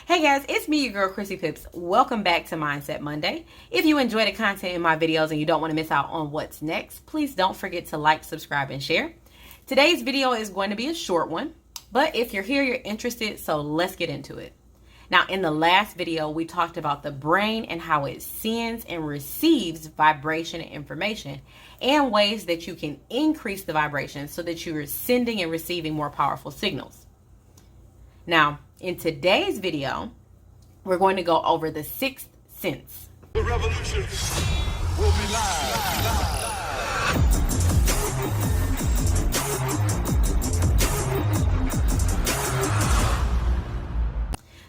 Hey guys, it's me, your girl, Chrissy Pips. Welcome back to Mindset Monday. If you enjoy the content in my videos and you don't want to miss out on what's next, please don't forget to like, subscribe, and share. Today's video is going to be a short one, but if you're here, you're interested, so let's get into it. Now, in the last video, we talked about the brain and how it sends and receives vibration and information and ways that you can increase the vibration so that you're sending and receiving more powerful signals. Now, in today's video, we're going to go over the sixth sense. The revolution will be live.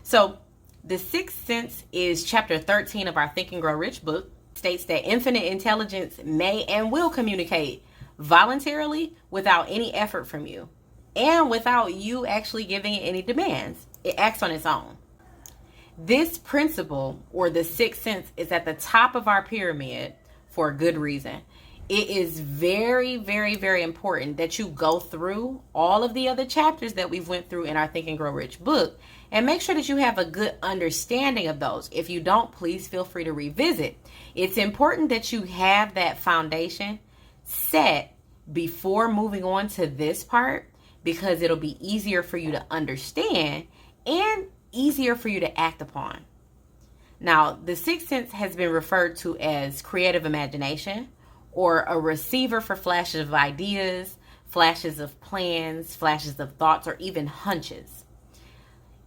So, the sixth sense is chapter 13 of our Think and Grow Rich book. States that infinite intelligence may and will communicate voluntarily without any effort from you and without you actually giving it any demands. It acts on its own. This principle, or the sixth sense, is at the top of our pyramid for a good reason. It is very, very, very important that you go through all of the other chapters that we've went through in our Think and Grow Rich book and make sure that you have a good understanding of those. If you don't, please feel free to revisit. It's important that you have that foundation set before moving on to this part, because it'll be easier for you to understand and easier for you to act upon. Now, the sixth sense has been referred to as creative imagination, or a receiver for flashes of ideas, flashes of plans, flashes of thoughts, or even hunches.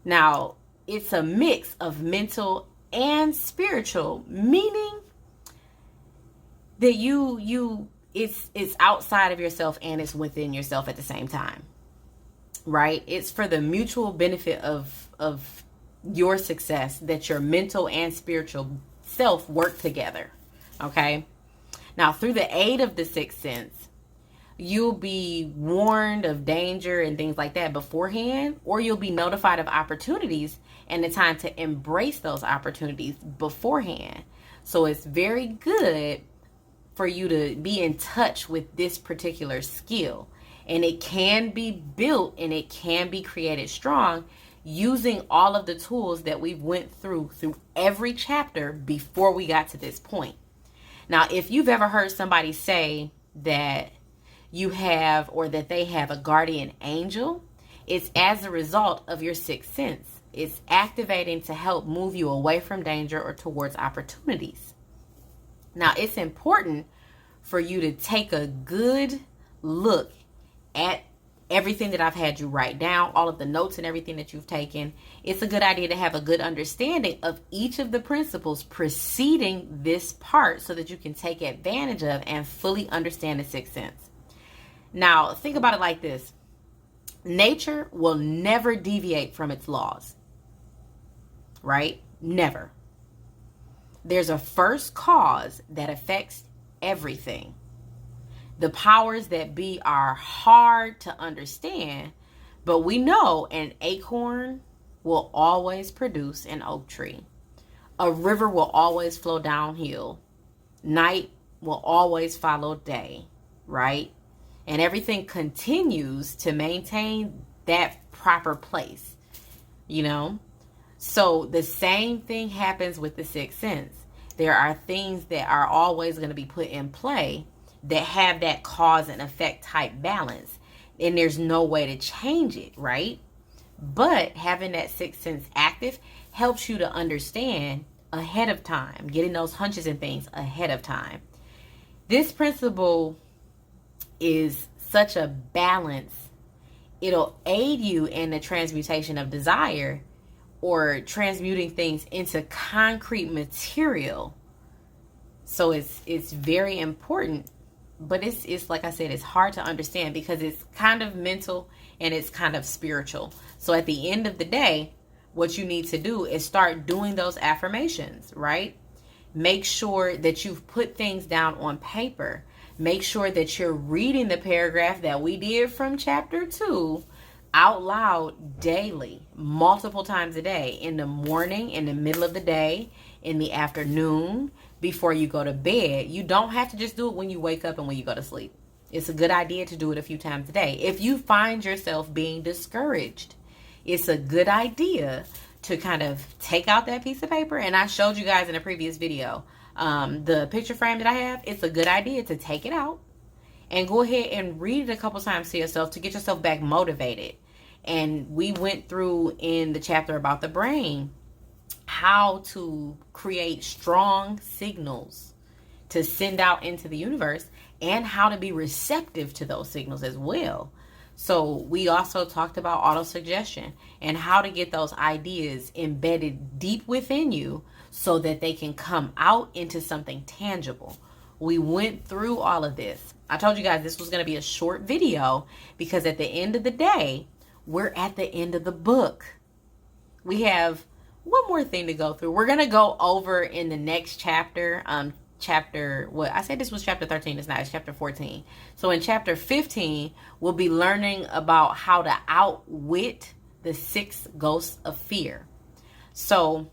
Now, it's a mix of mental and spiritual, meaning that it's outside of yourself and it's within yourself at the same time. Right? It's for the mutual benefit of your success that your mental and spiritual self work together. Okay? Now, through the aid of the sixth sense, you'll be warned of danger and things like that beforehand, or you'll be notified of opportunities and the time to embrace those opportunities beforehand. So it's very good for you to be in touch with this particular skill. And it can be built and it can be created strong using all of the tools that we've went through every chapter before we got to this point. Now, if you've ever heard somebody say that you have, or that they have, a guardian angel, it's as a result of your sixth sense. It's activating to help move you away from danger or towards opportunities. Now, it's important for you to take a good look at everything that I've had you write down, all of the notes and everything that you've taken. It's a good idea to have a good understanding of each of the principles preceding this part so that you can take advantage of and fully understand the sixth sense. Now, think about it like this. Nature will never deviate from its laws, right? Never. There's a first cause that affects everything. The powers that be are hard to understand, but we know an acorn will always produce an oak tree. A river will always flow downhill. Night will always follow day, right? And everything continues to maintain that proper place, you know? So the same thing happens with the sixth sense. There are things that are always going to be put in play that have that cause and effect type balance, and there's no way to change it, right? But having that sixth sense active helps you to understand ahead of time, getting those hunches and things ahead of time. This principle is such a balance. It'll aid you in the transmutation of desire, or transmuting things into concrete material. So it's very important. But it's like I said, it's hard to understand because it's kind of mental and it's kind of spiritual. So at the end of the day, what you need to do is start doing those affirmations, right? Make sure that you've put things down on paper. Make sure that you're reading the paragraph that we did from chapter 2 out loud daily, multiple times a day, in the morning, in the middle of the day, in the afternoon, before you go to bed. You don't have to just do it when you wake up and when you go to sleep. It's a good idea to do it a few times a day. If you find yourself being discouraged, it's a good idea to kind of take out that piece of paper. And I showed you guys in a previous video, the picture frame that I have, it's a good idea to take it out and go ahead and read it a couple times to yourself to get yourself back motivated. And we went through in the chapter about the brain how to create strong signals to send out into the universe and how to be receptive to those signals as well. So we also talked about autosuggestion and how to get those ideas embedded deep within you so that they can come out into something tangible. We went through all of this. I told you guys this was going to be a short video because at the end of the day, we're at the end of the book. We have one more thing to go through. We're going to go over in the next chapter, what I said this was chapter 13. It's not, it's chapter 14. So in chapter 15, we'll be learning about how to outwit the 6 ghosts of fear. So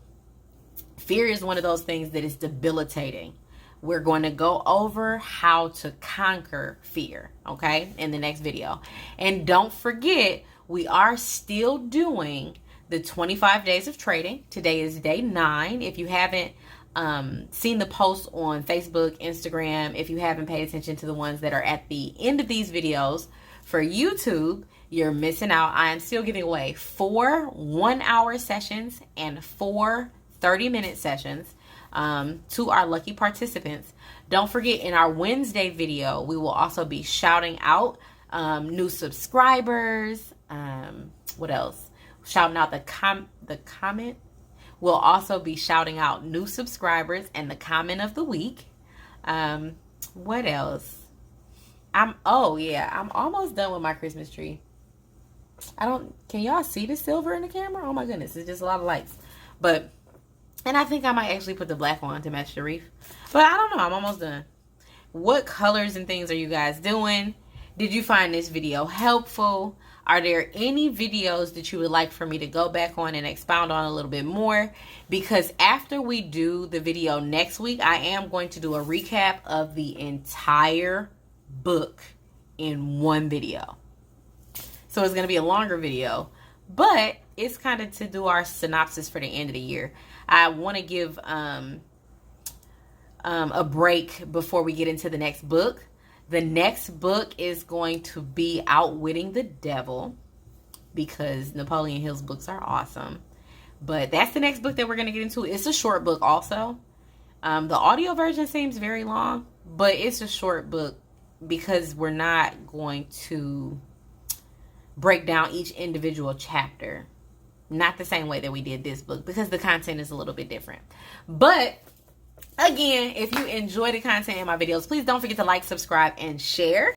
fear is one of those things that is debilitating. We're going to go over how to conquer fear, okay, in the next video. And don't forget, we are still doing the 25 days of trading. Today is day 9. If you haven't seen the posts on Facebook, Instagram, if you haven't paid attention to the ones that are at the end of these videos for YouTube, you're missing out. I am still giving away 4 1-hour sessions and 4 30-minute sessions to our lucky participants. Don't forget, in our Wednesday video, we will also be shouting out new subscribers. What else? Shouting out the comment. We'll also be shouting out new subscribers and the comment of the week. What else? I'm almost done with my Christmas tree. Can y'all see the silver in the camera? Oh my goodness, it's just a lot of lights. And I think I might actually put the black on to match the wreath. But I don't know, I'm almost done. What colors and things are you guys doing? Did you find this video helpful? Are there any videos that you would like for me to go back on and expound on a little bit more? Because after we do the video next week, I am going to do a recap of the entire book in one video. So it's going to be a longer video, but it's kind of to do our synopsis for the end of the year. I want to give a break before we get into the next book. The next book is going to be Outwitting the Devil, because Napoleon Hill's books are awesome. But that's the next book that we're going to get into. It's a short book also. The audio version seems very long, but it's a short book because we're not going to break down each individual chapter. Not the same way that we did this book, because the content is a little bit different. But again, if you enjoy the content in my videos, please don't forget to like, subscribe, and share.